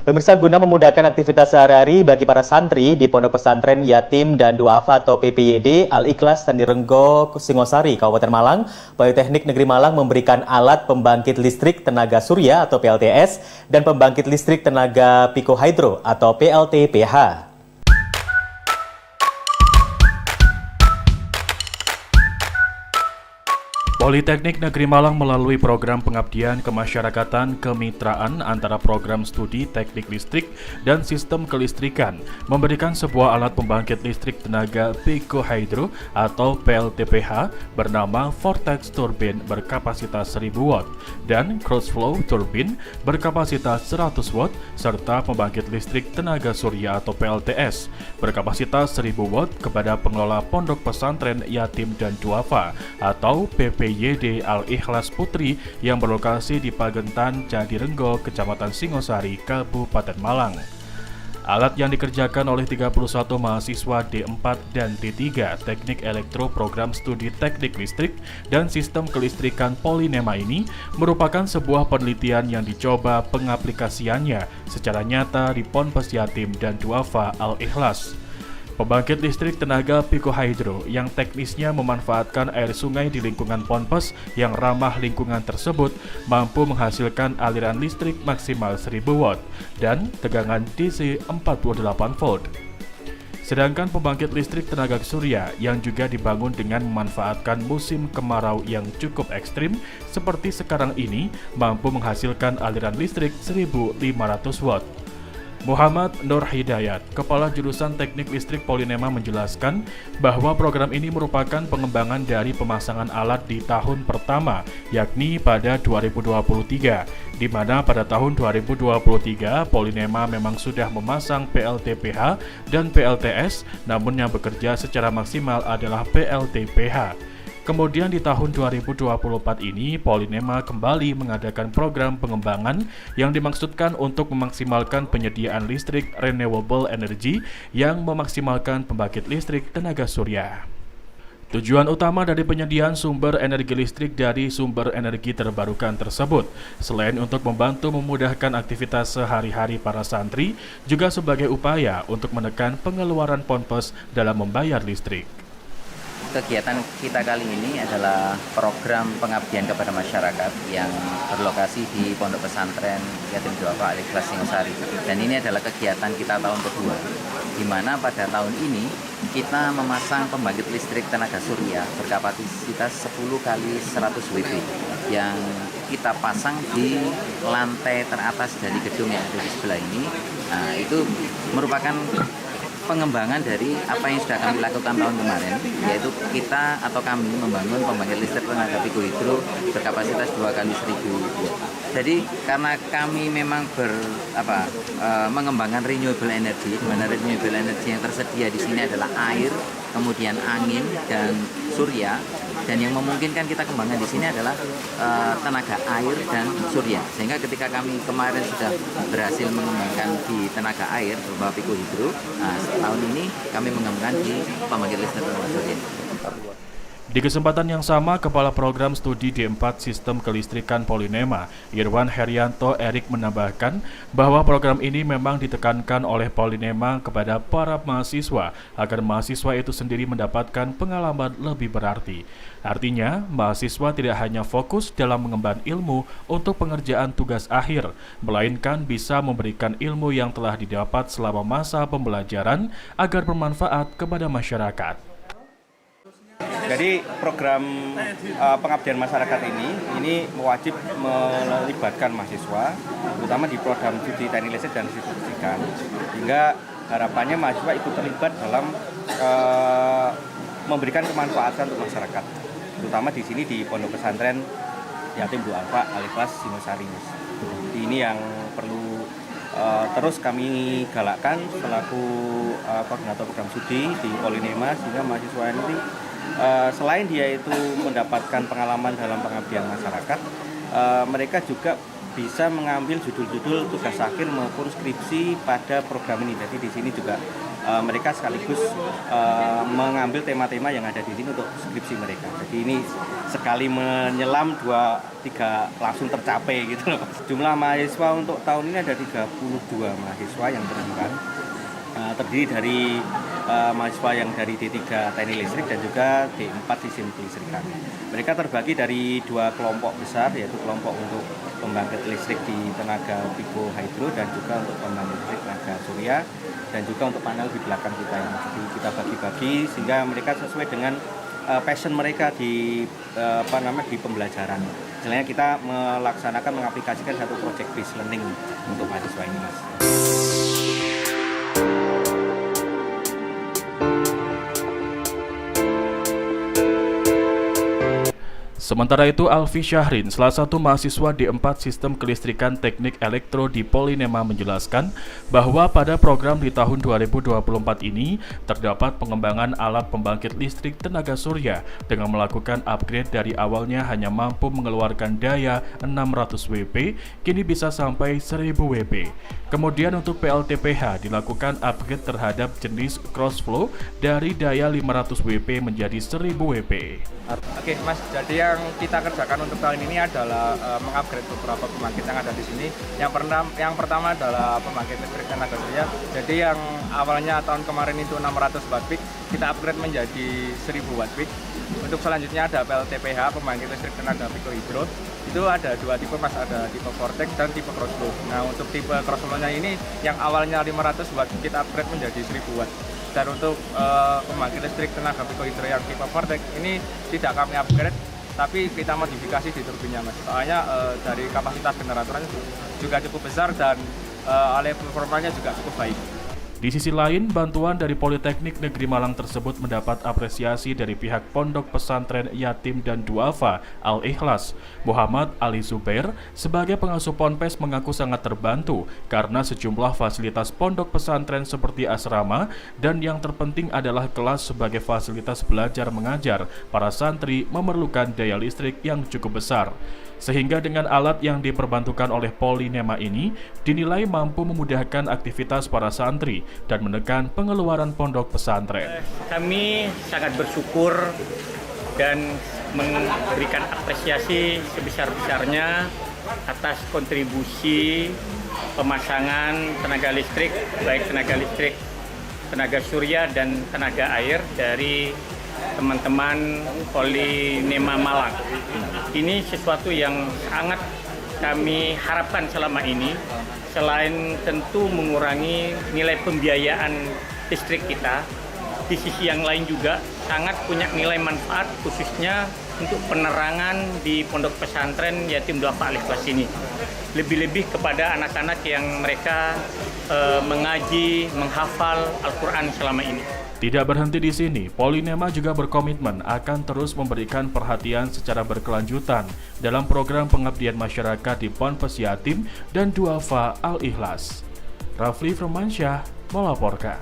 Pemirsa, guna memudahkan aktivitas sehari-hari bagi para santri di Pondok Pesantren Yatim dan Duafa atau PPYD Al-Ikhlas Tandirenggo, Singosari, Kabupaten Malang, Politeknik Negeri Malang memberikan alat pembangkit listrik tenaga surya atau PLTS dan pembangkit listrik tenaga pikohidro atau PLTPH. Politeknik Negeri Malang melalui program pengabdian kemasyarakatan kemitraan antara program studi teknik listrik dan sistem kelistrikan memberikan sebuah alat pembangkit listrik tenaga pikohidro atau PLTPH bernama Vortex Turbine berkapasitas 1000 watt dan Crossflow Turbine berkapasitas 100 watt serta pembangkit listrik tenaga surya atau PLTS berkapasitas 1000 watt kepada pengelola Pondok Pesantren Yatim dan Duafa atau PPYD Al-Ikhlas Putri yang berlokasi di Pagentan, Jadirenggo, Kecamatan Singosari, Kabupaten Malang. Alat yang dikerjakan oleh 31 mahasiswa D4 dan D3 Teknik Elektro Program Studi Teknik Listrik dan Sistem Kelistrikan Polinema ini merupakan sebuah penelitian yang dicoba pengaplikasiannya secara nyata di Ponpes Yatim dan Duafa Al-Ikhlas. Pembangkit listrik tenaga pikohidro yang teknisnya memanfaatkan air sungai di lingkungan Ponpes yang ramah lingkungan tersebut mampu menghasilkan aliran listrik maksimal 1000 watt dan tegangan DC 48 volt. Sedangkan pembangkit listrik tenaga surya yang juga dibangun dengan memanfaatkan musim kemarau yang cukup ekstrim seperti sekarang ini mampu menghasilkan aliran listrik 1500 watt. Muhammad Nur Hidayat, Kepala Jurusan Teknik Listrik Polinema menjelaskan bahwa program ini merupakan pengembangan dari pemasangan alat di tahun pertama, yakni pada 2023, di mana pada tahun 2023 Polinema memang sudah memasang PLTPH dan PLTS, namun yang bekerja secara maksimal adalah PLTPH. Kemudian di tahun 2024 ini, Polinema kembali mengadakan program pengembangan yang dimaksudkan untuk memaksimalkan penyediaan listrik renewable energy yang memaksimalkan pembangkit listrik tenaga surya. Tujuan utama dari penyediaan sumber energi listrik dari sumber energi terbarukan tersebut, selain untuk membantu memudahkan aktivitas sehari-hari para santri, juga sebagai upaya untuk menekan pengeluaran Ponpes dalam membayar listrik. Kegiatan kita kali ini adalah program pengabdian kepada masyarakat yang berlokasi di Pondok Pesantren Yatim Duafa Al-Ikhlas Singosari. Dan ini adalah kegiatan kita tahun kedua, di mana pada tahun ini kita memasang pembangkit listrik tenaga surya berkapasitas 10 kali 100 WP yang kita pasang di lantai teratas dari gedung yang ada di sebelah ini. Nah, itu merupakan pengembangan dari apa yang sudah kami lakukan tahun kemarin, yaitu kita atau kami membangun pembangkit listrik tenaga pikohidro berkapasitas 2 kali 1000 watt. Jadi karena kami memang mengembangkan renewable energy, di mana renewable energy yang tersedia di sini adalah air, kemudian angin dan surya, dan yang memungkinkan kita kembangkan di sini adalah tenaga air dan surya. Sehingga ketika kami kemarin sudah berhasil mengembangkan di tenaga air berupa pikohidro, tahun ini kami mengembangkan di pembangkit listrik tenaga surya. Di kesempatan yang sama, Kepala Program Studi D4 Sistem Kelistrikan Polinema, Irwan Herianto Erik menambahkan bahwa program ini memang ditekankan oleh Polinema kepada para mahasiswa agar mahasiswa itu sendiri mendapatkan pengalaman lebih berarti. Artinya, mahasiswa tidak hanya fokus dalam mengemban ilmu untuk pengerjaan tugas akhir, melainkan bisa memberikan ilmu yang telah didapat selama masa pembelajaran agar bermanfaat kepada masyarakat. Jadi program pengabdian masyarakat ini wajib melibatkan mahasiswa, terutama di program studi teknik listrik dan sistem kelistrikan, hingga harapannya mahasiswa ikut terlibat dalam memberikan kemanfaatan untuk masyarakat, terutama di sini di Pondok Pesantren Yatim Duafa Al-Ikhlas Singosari. Ini yang perlu terus kami galakkan selaku koordinator program studi di Polinema, sehingga mahasiswa ini selain dia itu mendapatkan pengalaman dalam pengabdian masyarakat, mereka juga bisa mengambil judul-judul tugas akhir maupun skripsi pada program ini. Jadi di sini juga mereka sekaligus mengambil tema-tema yang ada di sini untuk skripsi mereka. Jadi ini sekali menyelam 2-3 langsung tercapai gitu loh. Jumlah mahasiswa untuk tahun ini ada 32 mahasiswa yang terlibat. Terdiri dari mahasiswa yang dari D3 Teknik Listrik dan juga D4 Sistem Kelistrikan. Mereka terbagi dari 2 kelompok besar, yaitu kelompok untuk pembangkit listrik di tenaga pikrohidro dan juga untuk pembangkit listrik tenaga surya, dan juga untuk panel di belakang kita yang kita bagi-bagi sehingga mereka sesuai dengan passion mereka di di pembelajaran. Misalnya kita mengaplikasikan satu project based learning untuk mahasiswa ini, Mas. Sementara itu, Alfi Syahrin, salah satu mahasiswa D4 Sistem Kelistrikan Teknik Elektro di Polinema menjelaskan bahwa pada program di tahun 2024 ini terdapat pengembangan alat pembangkit listrik tenaga surya dengan melakukan upgrade dari awalnya hanya mampu mengeluarkan daya 600 WP, kini bisa sampai 1000 WP. Kemudian untuk PLTPH dilakukan upgrade terhadap jenis crossflow dari daya 500 WP menjadi 1000 WP. Oke, Mas, jadi yang kita kerjakan untuk tahun ini adalah mengupgrade beberapa pembangkit yang ada di sini. Yang pertama adalah pembangkit listrik tenaga surya. Jadi yang awalnya tahun kemarin itu 600 watt peak, kita upgrade menjadi 1000 watt peak. Untuk selanjutnya ada PLTPH, pembangkit listrik tenaga pikrohidro. Itu ada 2 tipe, Mas, ada tipe vortex dan tipe crossflow. Nah, untuk tipe crossflow-nya ini yang awalnya 500 watt kita upgrade menjadi 1000 watt. Dan untuk pembangkit listrik tenaga pikrohidro yang tipe vortex ini tidak kami upgrade, tapi kita modifikasi di turbinnya, Mas. Soalnya dari kapasitas generatornya juga cukup besar dan alih performanya juga cukup baik. Di sisi lain, bantuan dari Politeknik Negeri Malang tersebut mendapat apresiasi dari pihak Pondok Pesantren Yatim dan Duafa Al-Ikhlas. Muhammad Ali Zubair sebagai pengasuh Ponpes mengaku sangat terbantu karena sejumlah fasilitas pondok pesantren seperti asrama dan yang terpenting adalah kelas sebagai fasilitas belajar mengajar. Para santri memerlukan daya listrik yang cukup besar. Sehingga dengan alat yang diperbantukan oleh Polinema ini dinilai mampu memudahkan aktivitas para santri dan menekan pengeluaran pondok pesantren. Kami sangat bersyukur dan memberikan apresiasi sebesar-besarnya atas kontribusi pemasangan tenaga listrik, baik tenaga listrik, tenaga surya dan tenaga air dari teman-teman Polinema Malang. Ini sesuatu yang sangat kami harapkan selama ini, selain tentu mengurangi nilai pembiayaan listrik kita, di sisi yang lain juga sangat punya nilai manfaat khususnya untuk penerangan di pondok pesantren Yatim Duafa Al-Ikhlas ini. Lebih-lebih kepada anak-anak yang mereka mengaji, menghafal Al-Quran selama ini. Tidak berhenti di sini, Polinema juga berkomitmen akan terus memberikan perhatian secara berkelanjutan dalam program pengabdian masyarakat di Ponpes Yatim dan Duafa Al-Ikhlas. Rafli Firmansyah melaporkan.